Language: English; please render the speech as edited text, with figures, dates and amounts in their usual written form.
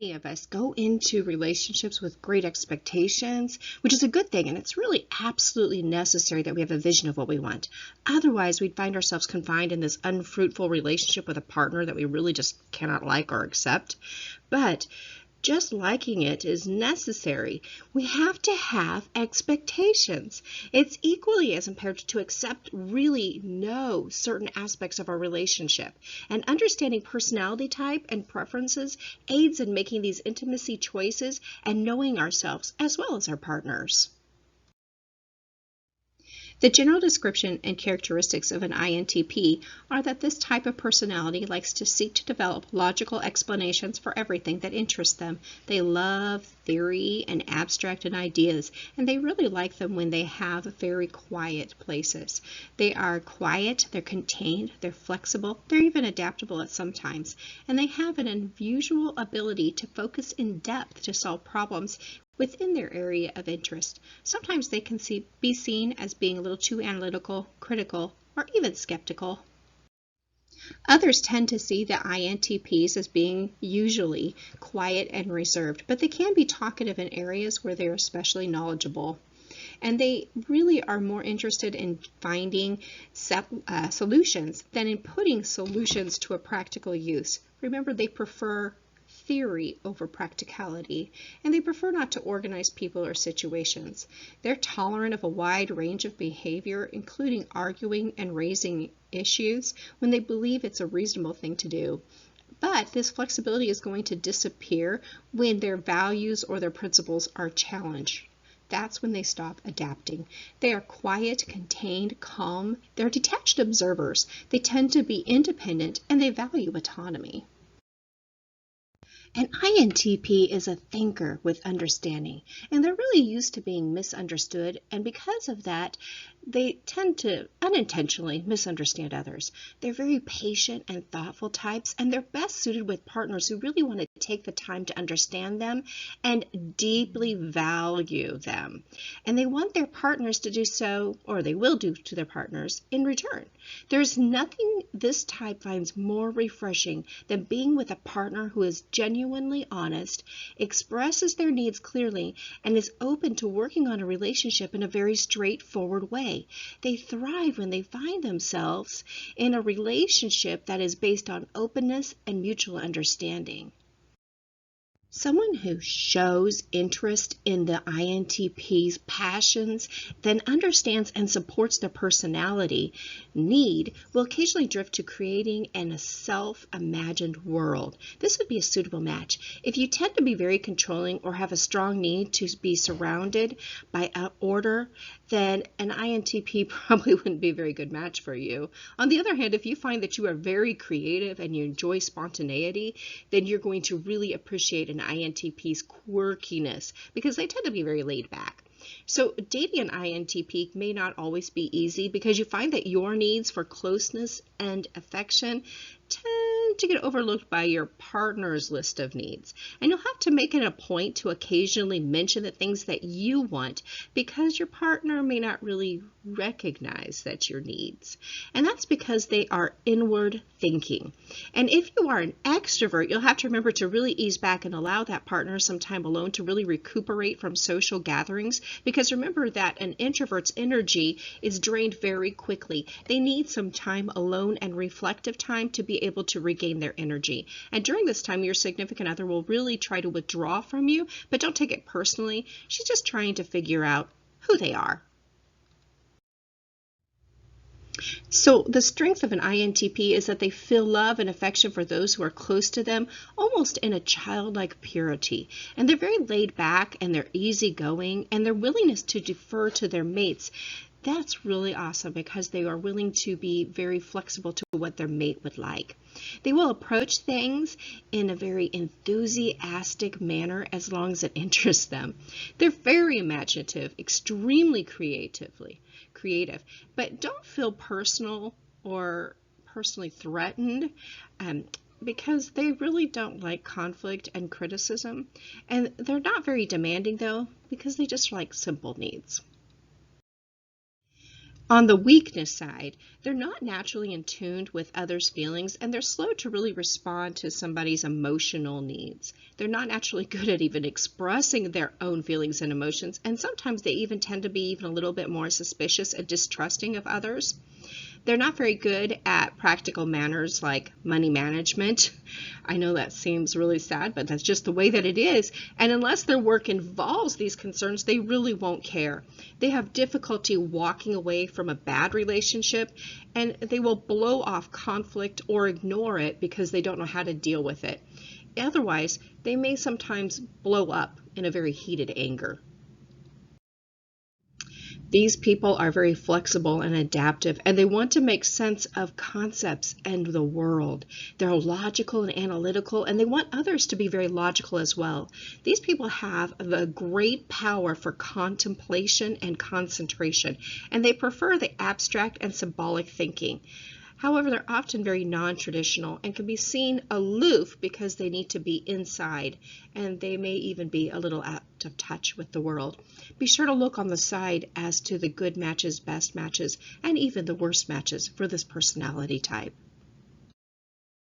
Many of us go into relationships with great expectations, which is a good thing, and it's really absolutely necessary that we have a vision of what we want. Otherwise, we'd find ourselves confined in this unfruitful relationship with a partner that we really just cannot like or accept. But just liking it is necessary. We have to have expectations. It's equally as imperative to really know certain aspects of our relationship. And understanding personality type and preferences aids in making these intimacy choices and knowing ourselves as well as our partners. The general description and characteristics of an INTP are that this type of personality likes to seek to develop logical explanations for everything that interests them. They love theory and abstract ideas, and they really like them when they have very quiet places. They are quiet, they're contained, they're flexible, they're even adaptable at some times, and they have an unusual ability to focus in depth to solve problems within their area of interest. Sometimes they can be seen as being a little too analytical, critical, or even skeptical. Others tend to see the INTPs as being usually quiet and reserved, but they can be talkative in areas where they're especially knowledgeable. And they really are more interested in finding solutions than in putting solutions to a practical use. Remember, they prefer theory over practicality, and they prefer not to organize people or situations. They're tolerant of a wide range of behavior, including arguing and raising issues when they believe it's a reasonable thing to do. But this flexibility is going to disappear when their values or their principles are challenged. That's when they stop adapting. They are quiet, contained, calm. They're detached observers. They tend to be independent, and they value autonomy. An INTP is a thinker with understanding, and they're really used to being misunderstood, and because of that, they tend to unintentionally misunderstand others. They're very patient and thoughtful types, and they're best suited with partners who really want to take the time to understand them and deeply value them. And they want their partners to do so, or they will do to their partners, in return. There's nothing this type finds more refreshing than being with a partner who is genuinely honest, expresses their needs clearly, and is open to working on a relationship in a very straightforward way. They thrive when they find themselves in a relationship that is based on openness and mutual understanding. Someone who shows interest in the INTP's passions, then understands and supports their personality need, will occasionally drift to creating a self-imagined world. This would be a suitable match. If you tend to be very controlling or have a strong need to be surrounded by order, then an INTP probably wouldn't be a very good match for you. On the other hand, if you find that you are very creative and you enjoy spontaneity, then you're going to really appreciate an INTP's quirkiness because they tend to be very laid back. So dating an INTP may not always be easy because you find that your needs for closeness and affection tend to get overlooked by your partner's list of needs. And you'll have to make it a point to occasionally mention the things that you want because your partner may not really recognize that's your needs. And that's because they are inward thinking. And if you are an extrovert, you'll have to remember to really ease back and allow that partner some time alone to really recuperate from social gatherings, because remember that an introvert's energy is drained very quickly. They need some time alone and reflective time to be able to regain their energy. And during this time, your significant other will really try to withdraw from you, but don't take it personally. She's just trying to figure out who they are. So the strength of an INTP is that they feel love and affection for those who are close to them, almost in a childlike purity. And they're very laid back, and they're easygoing, and their willingness to defer to their mates, that's really awesome because they are willing to be very flexible to what their mate would like. They will approach things in a very enthusiastic manner as long as it interests them. They're very imaginative, extremely creative, but don't feel personal or personally threatened because they really don't like conflict and criticism. And they're not very demanding though because they just like simple needs. On the weakness side, they're not naturally in tune with others' feelings, and they're slow to really respond to somebody's emotional needs. They're not naturally good at even expressing their own feelings and emotions, and sometimes they even tend to be even a little bit more suspicious and distrusting of others. They're not very good at practical manners like money management. I know that seems really sad, but that's just the way that it is. And unless their work involves these concerns, they really won't care. They have difficulty walking away from a bad relationship, and they will blow off conflict or ignore it because they don't know how to deal with it. Otherwise, they may sometimes blow up in a very heated anger. These people are very flexible and adaptive, and they want to make sense of concepts and the world. They're logical and analytical, and they want others to be very logical as well. These people have the great power for contemplation and concentration, and they prefer the abstract and symbolic thinking. However, they're often very non-traditional and can be seen aloof because they need to be inside, and they may even be a little out of touch with the world. Be sure to look on the side as to the good matches, best matches, and even the worst matches for this personality type.